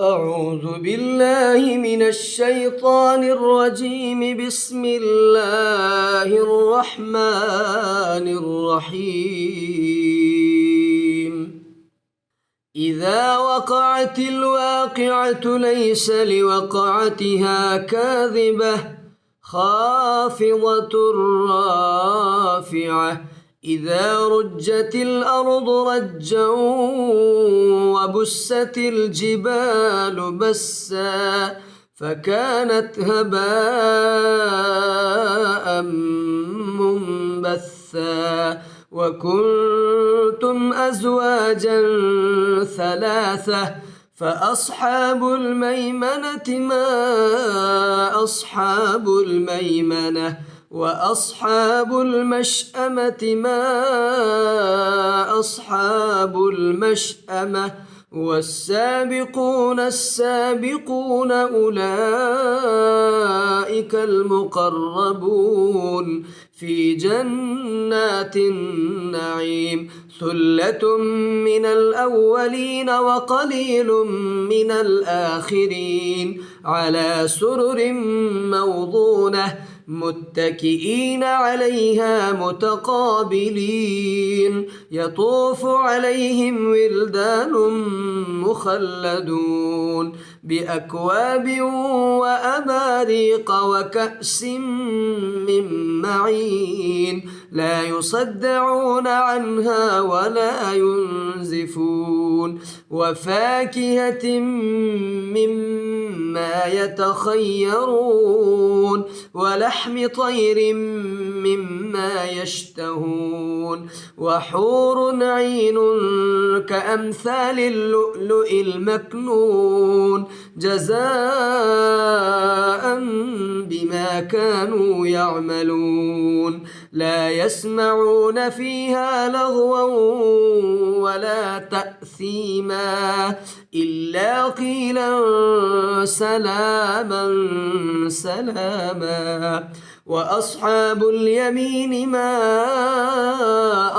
أعوذ بالله من الشيطان الرجيم. بسم الله الرحمن الرحيم. إذا وقعت الواقعة ليس لوقعتها كاذبة خافضة رافعة إذا رجت الأرض رجا وبست الجبال بسا فكانت هباء منبثا وكنتم أزواجا ثلاثة فأصحاب الميمنة ما أصحاب الميمنة وأصحاب المشأمة ما أصحاب المشأمة والسابقون السابقون أولئك المقربون في جنات النعيم ثلة من الأولين وقليل من الآخرين على سرر موضونة متكئين عليها متقابلين يطوف عليهم ولدان مخلدون بأكواب وأباريق وكأس من معين لا يصدعون عنها ولا ينزفون وفاكهة مما يتخيرون ولحم طير مما يشتهون وحور عين كأمثال اللؤلؤ المكنون جزاء بما كانوا يعملون لا يسمعون فيها لغوا ولا تأثيما إلا قيلا سلاما سلاما وأصحاب اليمين ما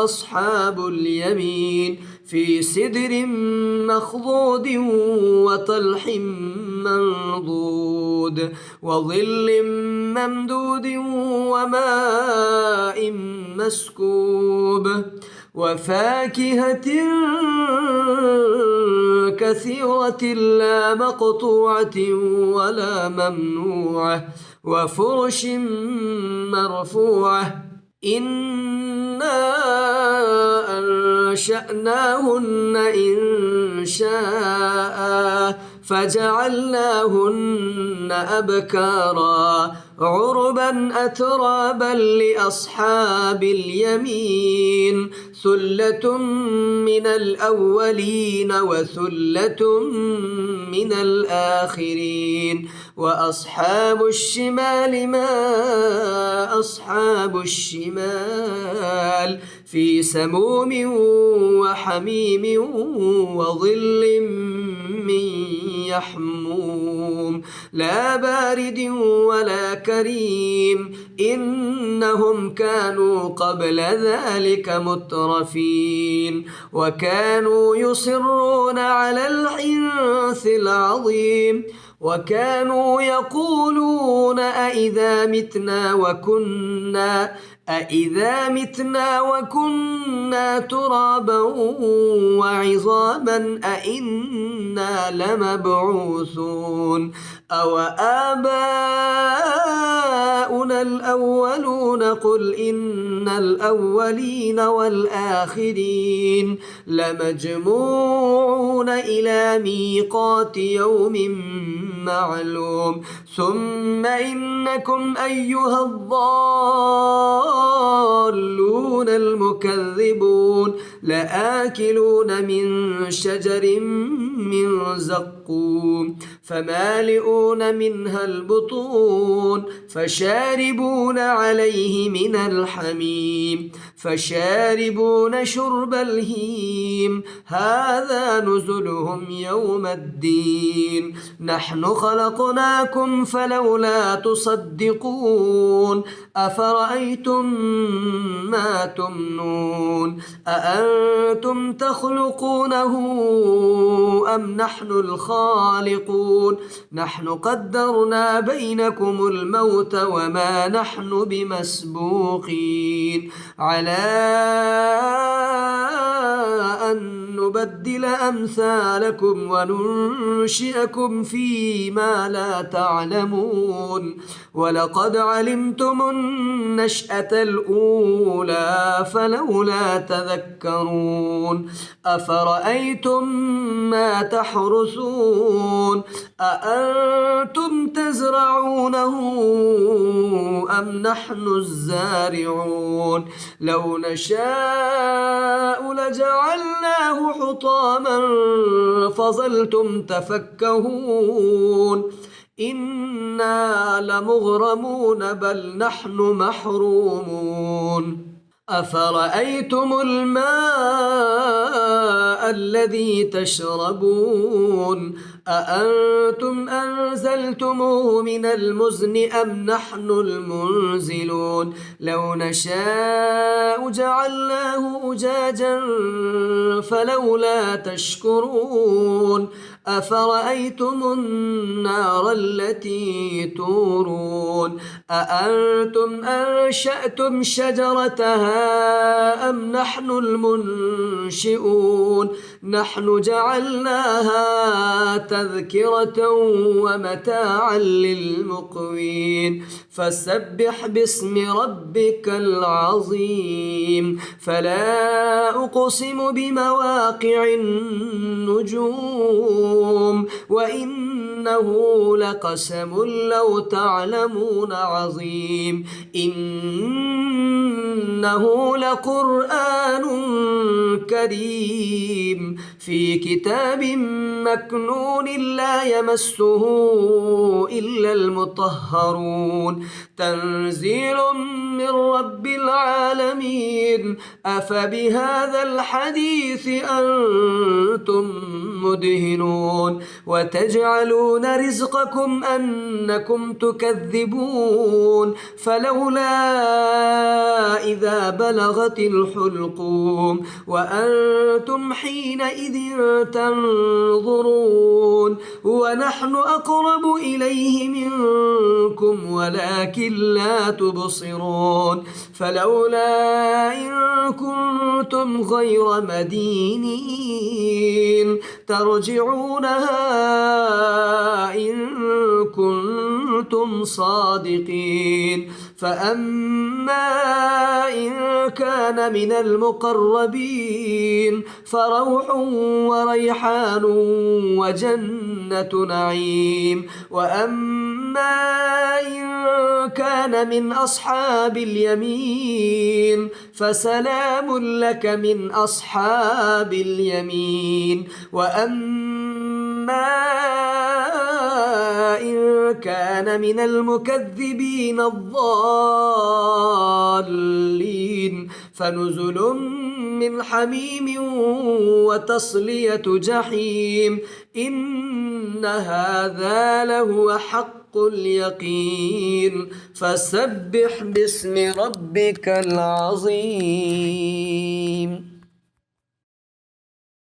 أصحاب اليمين في سدر مخضود وطلح منضود وظل ممدود وماء مسكوب وفاكهة كثيرة لا مقطوعة ولا ممنوعة وفرش مرفوعة إنا أنشأناهن إنشاء فجعلناهن أبكارا عربا أترابا لأصحاب اليمين ثلة من الأولين وثلة من الآخرين وأصحاب الشمال ما أصحاب الشمال في سموم وحميم وظل من يحموم لا بارد ولا كريم إنهم كانوا قبل ذلك مترفين وكانوا يصرون على الحنث العظيم وكانوا يقولون أئذا متنا وكنا ترابا وعظاما أئنا لمبعوثون أو آباؤنا الأولون قل إن الأولين والآخرين لمجموعون إلى ميقات يوم معلوم ثم إنكم أيها الضالون المكذبون لآكلون من شجر من زقوم فمالئون منها البطون فشاربون عليه من الحميم فشاربون شرب الهيم هذا نزلهم يوم الدين نحن خلقناكم فلولا تصدقون أفرأيتم علمتم ما تمنون أأنتم تخلقونه أم نحن الخالقون نحن قدرنا بينكم الموت وما نحن بمسبوقين على أن نبدل أمثالكم وننشئكم فيما لا تعلمون ولقد علمتم النشأة الأولى فلولا تذكرون أفرأيتم ما تحرثون أأنتم تزرعونه أم نحن الزارعون لو نشاء لجعلناه حطاما فظلتم تفكهون إنا لمغرمون بل نحن محرومون أفرأيتم الماء الذي تشربون أأنتم أنزلتموه من المزن أم نحن المنزلون لو نشاء جعلناه أجاجا فلولا تشكرون أفرأيتم النار التي تورون أأنتم أنشأتم شجرتها أم نحن المنشئون نحن جعلناها تذكرة ومتاعا للمقوين فسبح باسم ربك العظيم فلا أقسم بمواقع النجوم وإنه لقسم لو تعلمون عظيم إنه لقرآن كريم في كتاب مكنون لا يمسه إلا المطهرون تنزيل من رب العالمين أفبهذا الحديث أنتم مدهنون وتجعلون رزقكم أنكم تكذبون فلولا إذا بلغت الحلقوم وأنتم حينئذ تنظرون ونحن أقرب إليه منكم ولكن لا تبصرون فلولا إن كنتم غير مدينين ترجعونها إن كنتم صادقين فأما إن كان من المقربين فروح وريحان وجنة نعيم وأما إن كان من أصحاب اليمين فسلام لك من أصحاب اليمين وأما إن كان من المكذبين الضالين فنزل من حميم وتصلية جحيم إن هذا لهو حق اليقين فسبح باسم ربك العظيم.